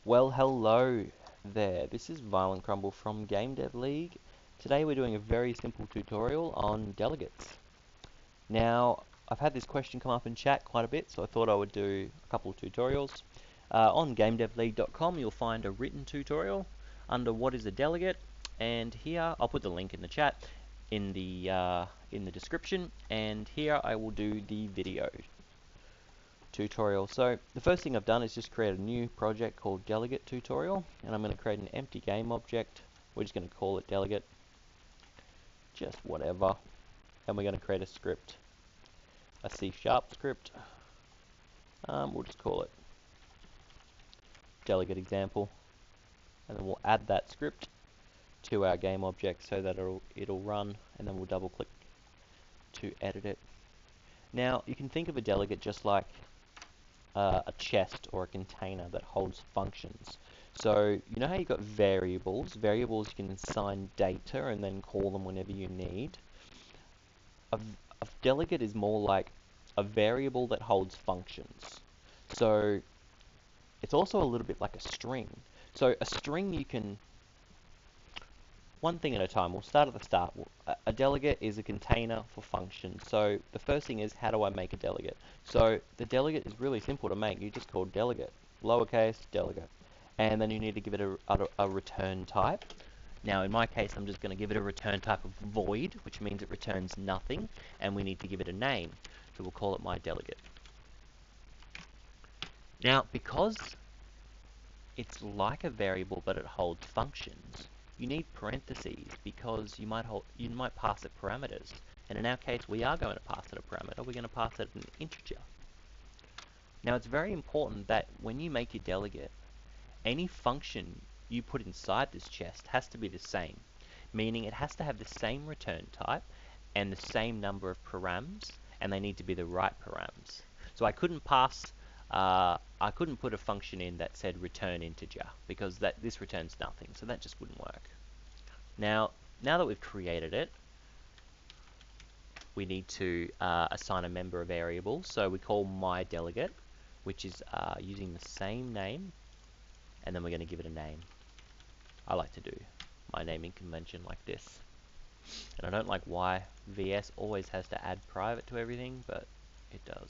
Well, hello there. This is Violent Crumble from Game Dev League. Today we're doing a very simple tutorial on delegates. Now, I've had this question come up in chat quite a bit, so I thought I would do a couple of tutorials. On GameDevLeague.com you'll find a written tutorial under what is a delegate, and here I'll put the link in the chat in the description, and here I will do the video tutorial. So the first thing I've done is just create a new project called Delegate Tutorial, and I'm going to create an empty game object. We're just going to call it Delegate, just whatever, and we're going to create a script, a C# script. We'll just call it Delegate Example, and then we'll add that script to our game object so that it'll run, and then we'll double click to edit it. Now you can think of a delegate just like a chest or a container that holds functions. So you know how you've got variables? Variables you can assign data and then call them whenever you need. A delegate is more like a variable that holds functions. So it's also a little bit like a string. So a string you can... One thing at a time. We'll start at the start. A delegate is a container for functions. So the first thing is, how do I make a delegate? So the delegate is really simple to make. You just call delegate, lowercase delegate, and then you need to give it a return type. Now in my case, I'm just going to give it a return type of void, which means it returns nothing, and we need to give it a name. So we'll call it my delegate. Now because it's like a variable but it holds functions, you need parentheses because you might pass it parameters. And in our case, we are going to pass it a parameter. We're going to pass it an integer. Now it's very important that when you make your delegate, any function you put inside this chest has to be the same, meaning it has to have the same return type and the same number of params, and they need to be the right params. So I couldn't put a function in that said return integer because this returns nothing, so that just wouldn't work. Now that we've created it, we need to assign a member variable. So we call my delegate, which is using the same name, and then we're going to give it a name. I like to do my naming convention like this, and I don't like why VS always has to add private to everything, but it does.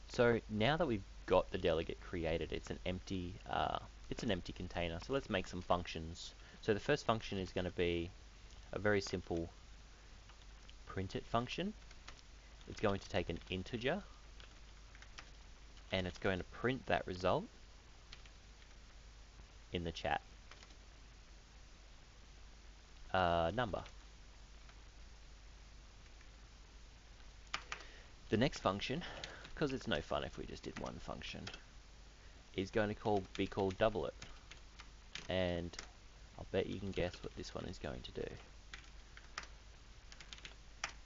So now that we've got the delegate created, it's an empty container. So let's make some functions. So the first function is going to be a very simple print it function. It's going to take an integer and it's going to print that result in the chat. Number. The next function, because it's no fun if we just did one function, is going to be called double it. And I'll bet you can guess what this one is going to do.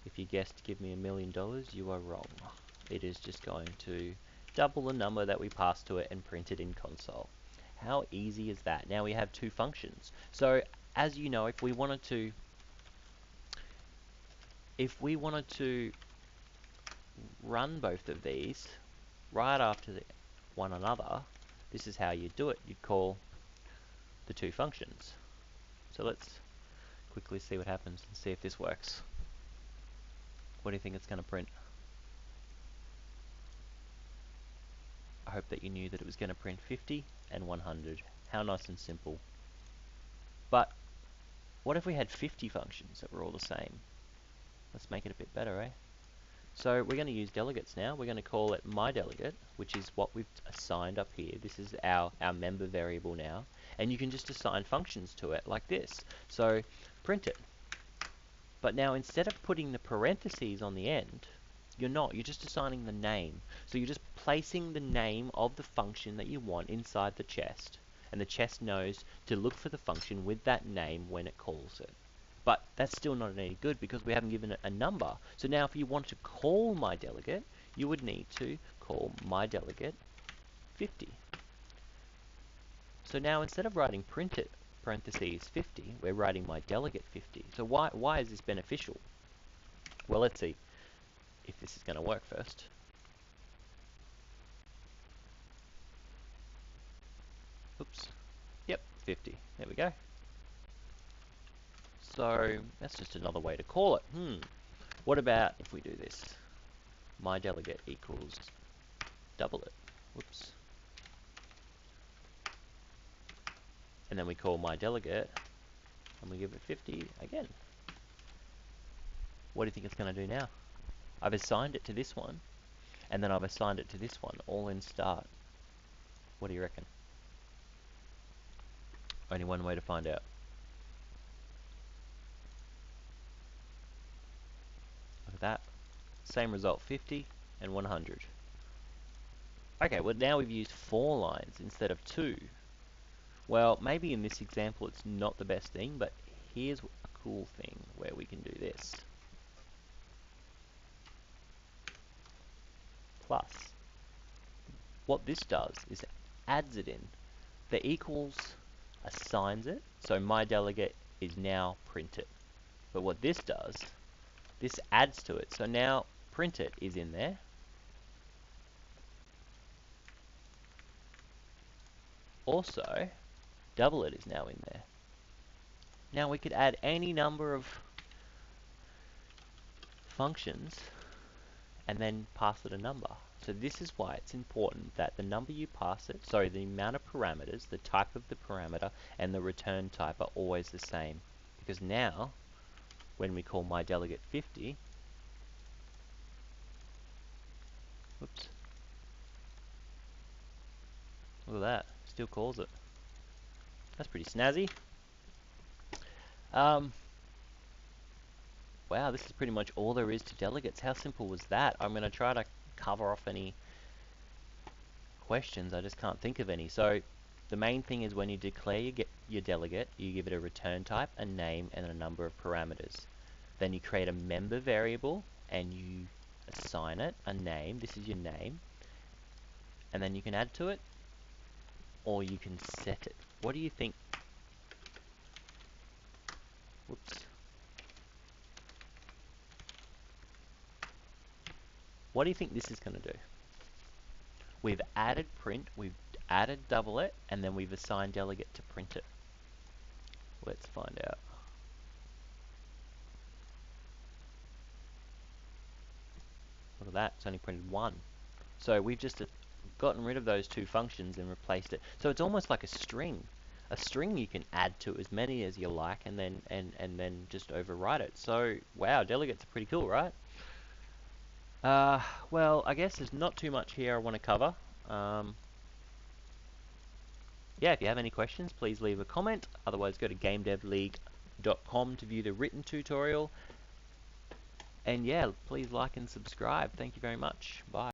If you guessed give me $1 million, you are wrong. It is just going to double the number that we pass to it and print it in console. How easy is that? Now we have two functions. So as you know, if we wanted to run both of these right after one another, this is how you do it. You'd call the two functions. So let's quickly see what happens and see if this works. What do you think it's going to print? I hope that you knew that it was going to print 50 and 100. How nice and simple. But what if we had 50 functions that were all the same? Let's make it a bit better, eh? So we're going to use delegates now. We're going to call it my delegate, which is what we've assigned up here. This is our member variable now. And you can just assign functions to it like this. So print it. But now instead of putting the parentheses on the end, you're just assigning the name. So you're just placing the name of the function that you want inside the chest. And the chest knows to look for the function with that name when it calls it. But that's still not any good because we haven't given it a number. So now if you want to call my delegate, you would need to call my delegate 50. So now instead of writing print it parentheses 50, we're writing my delegate 50. So why is this beneficial? Well, let's see if this is going to work first. Oops. Yep, 50. There we go. So that's just another way to call it. What about if we do this? My delegate equals double it. Whoops. And then we call my delegate and we give it 50 again. What do you think it's going to do now? I've assigned it to this one, and then I've assigned it to this one, all in start. What do you reckon? Only one way to find out. Look at that. Same result, 50 and 100. Okay, well now we've used 4 lines instead of 2. Well, maybe in this example it's not the best thing, but here's a cool thing where we can do this. Plus, what this does is it adds it in. The equals assigns it, so my delegate is now printed. But what this does, this adds to it. So now print it is in there. Also, double it is now in there. Now we could add any number of functions and then pass it a number. So this is why it's important that the number you pass it, sorry, the amount of parameters, the type of the parameter, and the return type are always the same. Because now, when we call my delegate 50, whoops, look at that, still calls it. That's pretty snazzy. Wow, this is pretty much all there is to delegates. How simple was that? I'm going to try to cover off any questions. I just can't think of any. So the main thing is when you declare your delegate, you give it a return type, a name, and a number of parameters. Then you create a member variable and you assign it a name. This is your name. And then you can add to it or you can set it. What do you think? Whoops. What do you think this is going to do? We've added print, we've added double it, and then we've assigned delegate to print it. Let's find out. Look at that, it's only printed 1. So we've just gotten rid of those 2 functions and replaced it. So it's almost like a string. A string you can add to as many as you like and then just overwrite it. So wow, delegates are pretty cool, right? Well, I guess there's not too much here I want to cover. Yeah, if you have any questions, please leave a comment. Otherwise, go to gamedevleague.com to view the written tutorial. And yeah, please like and subscribe. Thank you very much. Bye.